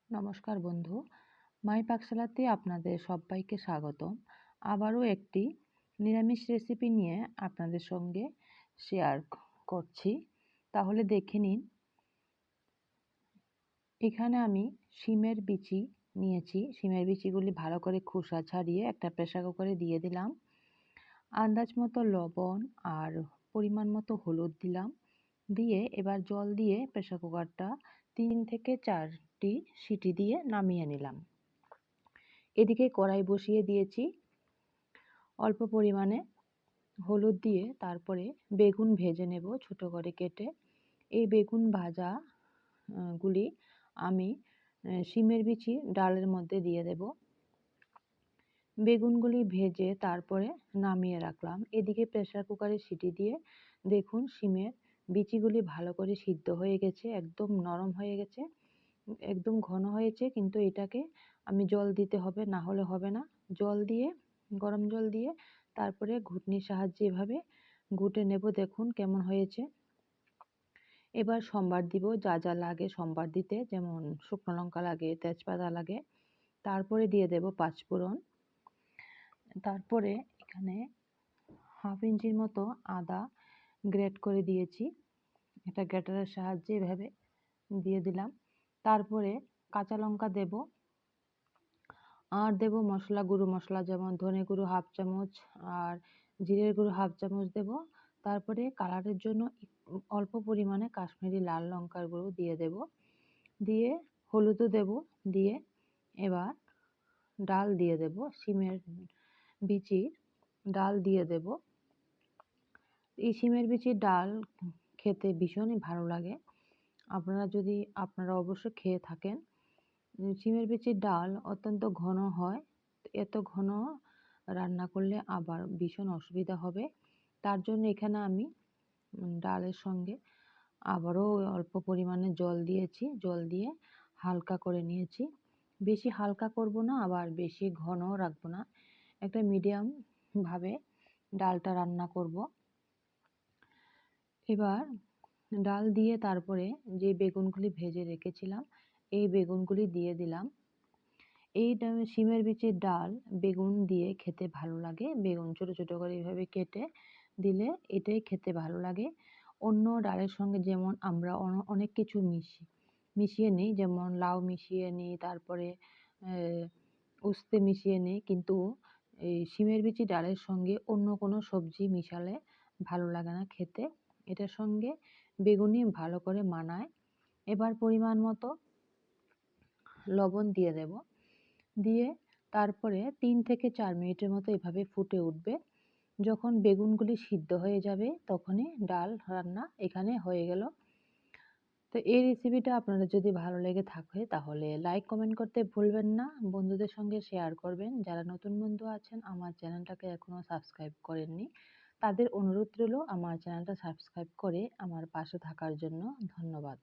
নমস্কার বন্ধু, মাই পাকশালাতে আপনাদের সবাইকে স্বাগতম। আবারও একটি নিরামিষ রেসিপি নিয়ে আপনাদের সঙ্গে শেয়ার করছি। তাহলে দেখে নিন। এখানে আমি শিমের বিচি নিয়েছি। শিমের বিচিগুলি ভালো করে খোসা ছাড়িয়ে একটা প্রেসার কুকারে দিয়ে দিলাম। আন্দাজ মতো লবণ আর পরিমাণ মতো হলুদ দিলাম। দিয়ে এবার জল দিয়ে প্রেসার কুকারটা 3 থেকে 4টি সিটি দিয়ে নামিয়ে নিলাম। এদিকে কড়াই বসিয়ে দিয়েছি। অল্প পরিমাণে হলুদ দিয়ে তারপরে বেগুন ভেজে নেব ছোট করে কেটে। এই বেগুন ভাজা গুলি আমি শিমের বিচি ডালের মধ্যে দিয়ে দেব। বেগুনগুলি ভেজে তারপরে নামিয়ে রাখলাম। এদিকে প্রেসার কুকারে সিটি দিয়ে দেখুন শিমের বিচিগুলি ভালো করে সিদ্ধ হয়ে গেছে, একদম নরম হয়ে গেছে, একদম ঘন হয়েছে। কিন্তু এটাকে আমি জল দিতে হবে, না হলে হবে না। জল দিয়ে, গরম জল দিয়ে তারপরে ঘুটনির সাহায্যে এভাবে ঘুটে নেব। দেখুন কেমন হয়েছে। এবার সম্বার দিব, যা যা লাগে সম্বার দিতে, যেমন শুকনো লঙ্কা লাগে, তেজপাতা লাগে। তারপরে দিয়ে দেব পাঁচফোড়ন। তারপরে এখানে হাফ ইঞ্চির মতো আদা গ্রেট করে দিয়েছি। এটা গ্রেটারের সাহায্যে এভাবে দিয়ে দিলাম। তারপরে কাঁচা লঙ্কা দেব, আর দেব মশলা, গুঁড়ো মশলা, যেমন ধনে গুঁড়ো হাফ চামচ আর জিরের গুঁড়ো হাফ চামচ দেব। তারপরে কালারের জন্য অল্প পরিমাণে কাশ্মীরি লাল লঙ্কার গুঁড়ো দিয়ে দেব। দিয়ে হলুদও দেব। দিয়ে এবার ডাল দিয়ে দেব, শিমের বিচির ডাল দিয়ে দেব। এই শিমের বিচির ডাল খেতে ভীষণই ভালো লাগে। আপনারা অবশ্যই খেয়ে থাকেন। শিমের বিচির ডাল অত্যন্ত ঘন হয়। এত ঘন রান্না করলে আবার ভীষণ অসুবিধা হবে। তার জন্য এখানে আমি ডালের সঙ্গে আবারও অল্প পরিমাণে জল দিয়েছি। জল দিয়ে হালকা করে নিয়েছি। বেশি হালকা করব না, আবার বেশি ঘনও রাখবো না। একটা মিডিয়াম ভাবে ডালটা রান্না করব। এবার ডাল দিয়ে তারপরে যে বেগুনগুলি ভেজে রেখেছিলাম এই বেগুনগুলি দিয়ে দিলাম। এই শিমের বিচির ডাল বেগুন দিয়ে খেতে ভালো লাগে। বেগুন ছোট ছোট করে এভাবে কেটে দিলে এটাই খেতে ভালো লাগে। অন্য ডালের সঙ্গে যেমন আমরা অনেক কিছু মিশিয়ে নিই, যেমন লাউ মিশিয়ে নিই, তারপরে উস্তে মিশিয়ে নিই, কিন্তু এই শিমের বিচি ডালের সঙ্গে অন্য কোনো সবজি মিশালে ভালো লাগে না খেতে। এটার সঙ্গে বেগুনই ভালো করে মানায়। এবার পরিমাণ মতো লবণ দিয়ে দেব। দিয়ে তারপরে 3 থেকে 4 মিনিটের মতো এভাবে ফুটে উঠবে। যখন বেগুনগুলি সিদ্ধ হয়ে যাবে তখনই ডাল রান্না এখানে হয়ে গেল। তো এই রেসিপিটা আপনাদের যদি ভালো লেগে থাকে তাহলে লাইক কমেন্ট করতে ভুলবেন না। বন্ধুদের সঙ্গে শেয়ার করবেন। যারা নতুন বন্ধু আছেন আমার চ্যানেলটাকে এখনও সাবস্ক্রাইব করেননি, তাদের অনুরোধ রইল আমার চ্যানেলটা সাবস্ক্রাইব করে আমার পাশে থাকার জন্য। ধন্যবাদ।